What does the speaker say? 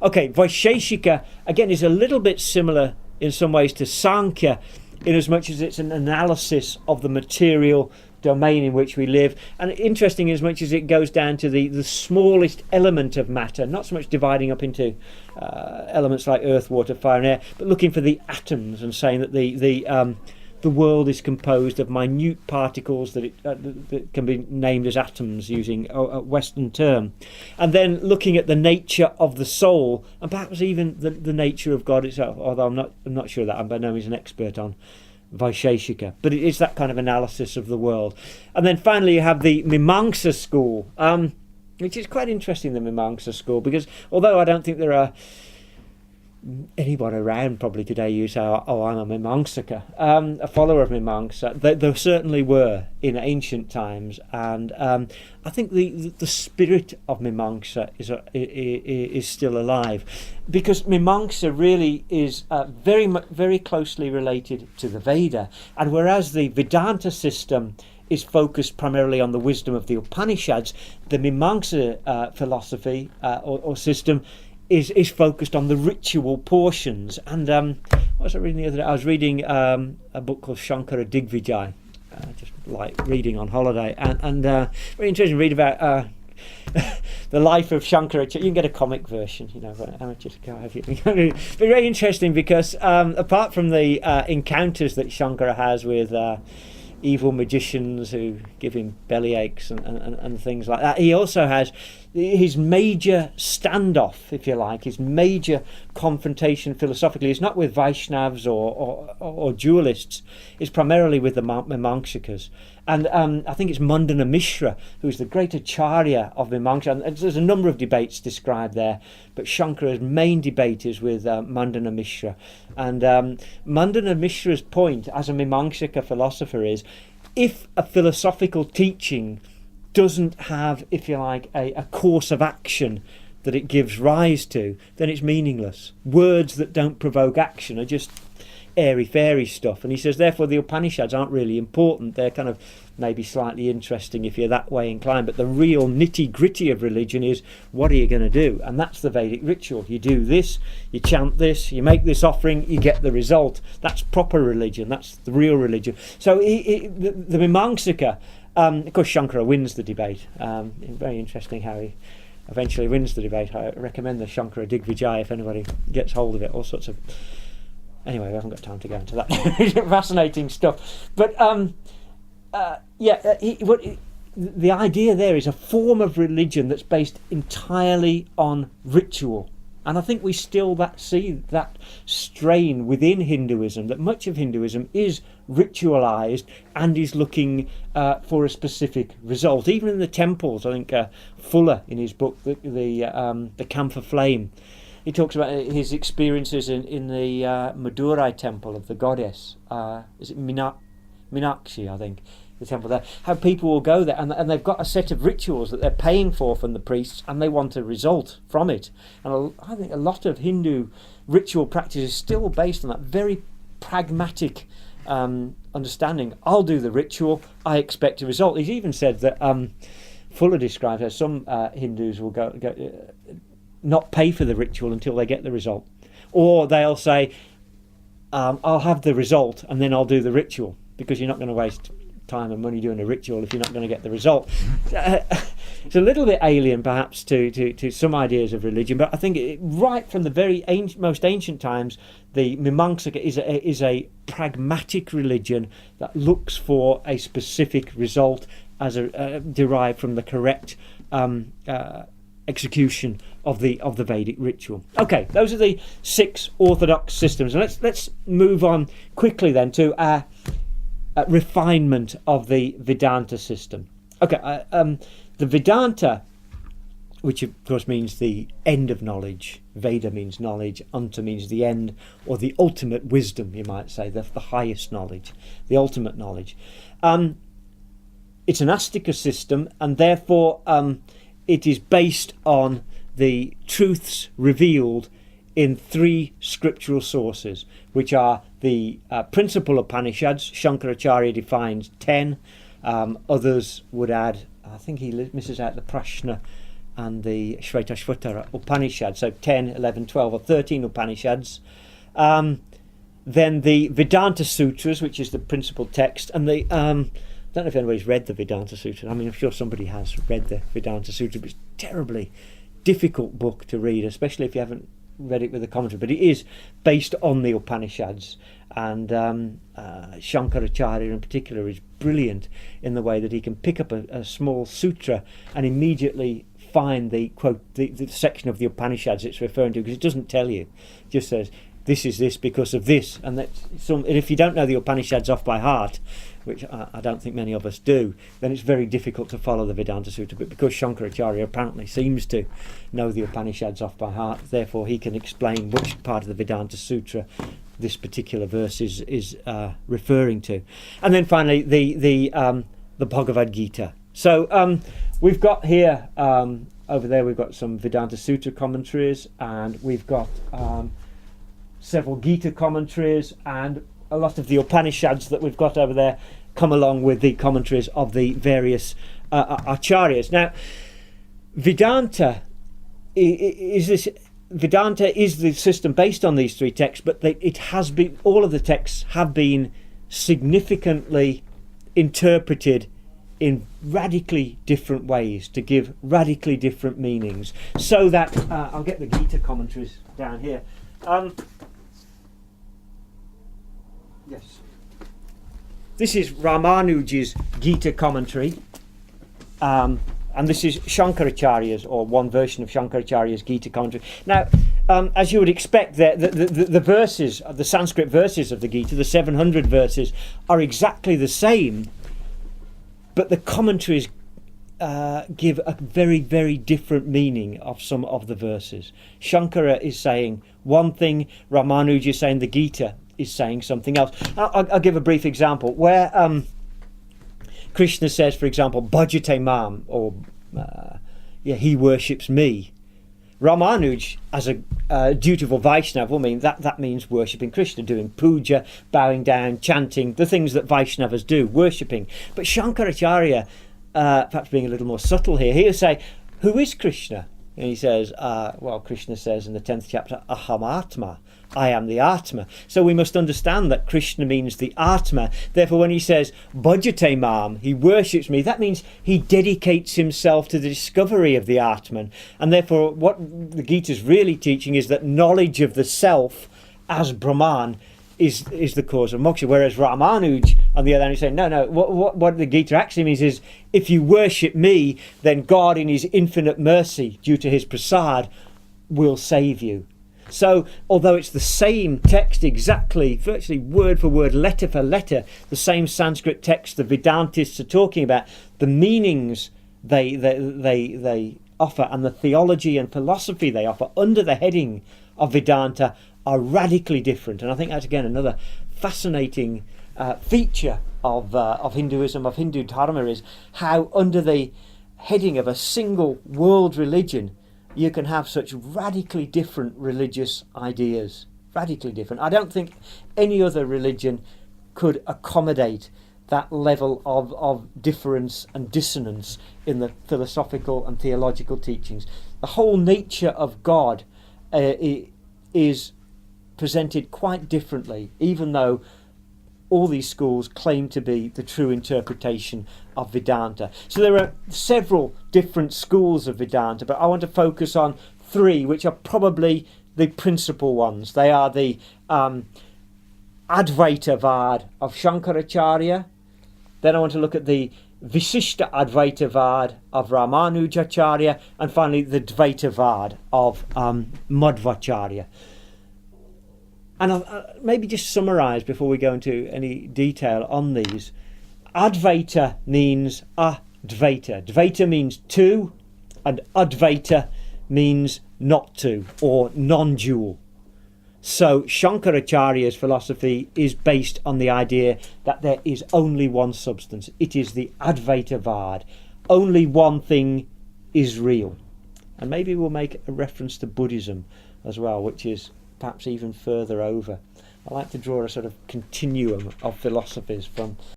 Okay, Vaisheshika, again, is a little bit similar in some ways to Sankhya, in as much as it's an analysis of the material domain in which we live, and interesting as much as it goes down to the smallest element of matter, not so much dividing up into elements like earth, water, fire and air, but looking for the atoms and saying that the world is composed of minute particles that can be named as atoms, using a Western term, and then looking at the nature of the soul and perhaps even the nature of God itself. Although I'm not sure that I'm by no means an expert on Vaisheshika, but it is that kind of analysis of the world. And then finally you have the Mimamsa school, which is quite interesting, the Mimamsa school, because although I don't think there are anyone around probably today who say, oh, I'm a Mimamsaka, a follower of Mimamsa. There certainly were in ancient times, and I think the spirit of Mimamsa is still alive, because Mimamsa really is very closely related to the Veda, and whereas the Vedanta system is focused primarily on the wisdom of the Upanishads, the Mimamsa philosophy or system is focused on the ritual portions. And what was I reading the other day? I was reading a book called Shankara Digvijay, just like reading on holiday, and very interesting to read about the life of Shankara. You can get a comic version, amateurs can't have it. But very interesting because apart from the encounters that Shankara has with evil magicians who give him belly aches and things like that, he also has his major standoff, if you like, his major confrontation philosophically is not with Vaishnavas or dualists, it's primarily with the Mimamsakas. And I think it's Mandana Mishra who's the great acharya of Mimamsa, and there's a number of debates described there, but Shankara's main debate is with Mandana Mishra. And Mandana Mishra's point as a Mimamsaka philosopher is, if a philosophical teaching doesn't have, if you like, a course of action that it gives rise to, then it's meaningless. Words that don't provoke action are just airy-fairy stuff. And he says, therefore, the Upanishads aren't really important. They're kind of maybe slightly interesting if you're that way inclined, but the real nitty-gritty of religion is, what are you going to do? And that's the Vedic ritual. You do this, you chant this, you make this offering, you get the result. That's proper religion. That's the real religion. So the Mimamsaka, of course, Shankara wins the debate. Very interesting how he eventually wins the debate. I recommend the Shankara Digvijay if anybody gets hold of it. All sorts of... Anyway, we haven't got time to go into that fascinating stuff. But the idea there is a form of religion that's based entirely on ritual. And I think we still see that strain within Hinduism, that much of Hinduism is ritualized and is looking for a specific result. Even in the temples, I think Fuller, in his book, the Camphor Flame, he talks about his experiences in the Madurai temple of the goddess. Is it Meenakshi, I think, the temple there? How people will go there and they've got a set of rituals that they're paying for from the priests, and they want a result from it. And I think a lot of Hindu ritual practice is still based on that very pragmatic understanding. I'll do the ritual, I expect a result. He's even said that Fuller describes how some Hindus will go not pay for the ritual until they get the result, or they'll say, I'll have the result and then I'll do the ritual, because you're not going to waste time and money doing a ritual if you're not going to get the result. It's a little bit alien perhaps to some ideas of religion, but I think right from the very most ancient times, the Mimamsaka is a pragmatic religion that looks for a specific result as derived from the correct execution of the Vedic ritual. Okay, those are the 6 orthodox systems, and let's move on quickly then to a refinement of the Vedanta system. Okay, the Vedanta, which of course means the end of knowledge. Veda means knowledge, Anta means the end, or the ultimate wisdom, you might say, the highest knowledge, the ultimate knowledge. It's an Astika system, and therefore it is based on the truths revealed in 3 scriptural sources, which are the principal Upanishads. Shankaracharya defines 10. Others would add, I think he misses out the Prashna and the Shvetashvatara Upanishad, so 10, 11, 12 or 13 Upanishads. Then the Vedanta Sutras, which is the principal text, and the I don't know if anybody's read the Vedanta Sutra. I mean, I'm sure somebody has read the Vedanta Sutra, but it's a terribly difficult book to read, especially if you haven't read it with a commentary. But it is based on the Upanishads, and Shankaracharya in particular is brilliant in the way that he can pick up a small sutra and immediately find the quote, the section of the Upanishads it's referring to, because it doesn't tell you. It just says, this is this because of this, and if you don't know the Upanishads off by heart, which I don't think many of us do, then it's very difficult to follow the Vedanta Sutra. But because Shankaracharya apparently seems to know the Upanishads off by heart, therefore he can explain which part of the Vedanta Sutra this particular verse is referring to. And then finally the Bhagavad Gita. So we've got here, over there we've got some Vedanta Sutra commentaries, and we've got several Gita commentaries, and a lot of the Upanishads that we've got over there come along with the commentaries of the various acharyas. Now, Vedanta is the system based on these three texts, but all of the texts have been significantly interpreted in radically different ways to give radically different meanings. So that I'll get the Gita commentaries down here. Yes. This is Ramanuja's Gita commentary, and this is Shankaracharya's, or one version of Shankaracharya's Gita commentary. Now, as you would expect, the verses, the Sanskrit verses of the Gita, the 700 verses, are exactly the same, but the commentaries give a very, very different meaning of some of the verses. Shankara is saying one thing, Ramanuja is saying the Gita is saying something else. I'll give a brief example where Krishna says, for example, Bhajate Mam, or he worships me. Ramanuj, as a dutiful Vaishnava, I mean that means worshipping Krishna, doing puja, bowing down, chanting, the things that Vaishnavas do, worshipping. But Shankaracharya, perhaps being a little more subtle here, he'll say, who is Krishna? And he says, Krishna says in the 10th chapter, Aham Atma, I am the Atma. So we must understand that Krishna means the Atma. Therefore, when he says, Bhajate Mam, he worships me, that means he dedicates himself to the discovery of the Atman. And therefore, what the Gita is really teaching is that knowledge of the self as Brahman is the cause of moksha. Whereas Ramanuj, on the other hand, is saying, no, what the Gita actually means is, if you worship me, then God in his infinite mercy, due to his prasad, will save you. So, although it's the same text exactly, virtually word for word, letter for letter, the same Sanskrit text the Vedantists are talking about, the meanings they offer and the theology and philosophy they offer under the heading of Vedanta are radically different. And I think that's, again, another fascinating feature of Hinduism, of Hindu Dharma, is how under the heading of a single world religion you can have such radically different religious ideas. Radically different. I don't think any other religion could accommodate that level of difference and dissonance in the philosophical and theological teachings. The whole nature of God is presented quite differently, even though all these schools claim to be the true interpretation of Vedanta. So there are several different schools of Vedanta, but I want to focus on three, which are probably the principal ones. They are the Advaitavad of Shankaracharya. Then I want to look at the Visishta Advaitavad of Ramanujacharya, and finally the Dvaitavad of Madhvacharya. And I'll maybe just summarise before we go into any detail on these. Advaita means Advaita. Dvaita means two, and Advaita means not two, or non-dual. So Shankaracharya's philosophy is based on the idea that there is only one substance. It is the Advaitavad. Only one thing is real. And maybe we'll make a reference to Buddhism as well, which is perhaps even further over. I like to draw a sort of continuum of philosophies from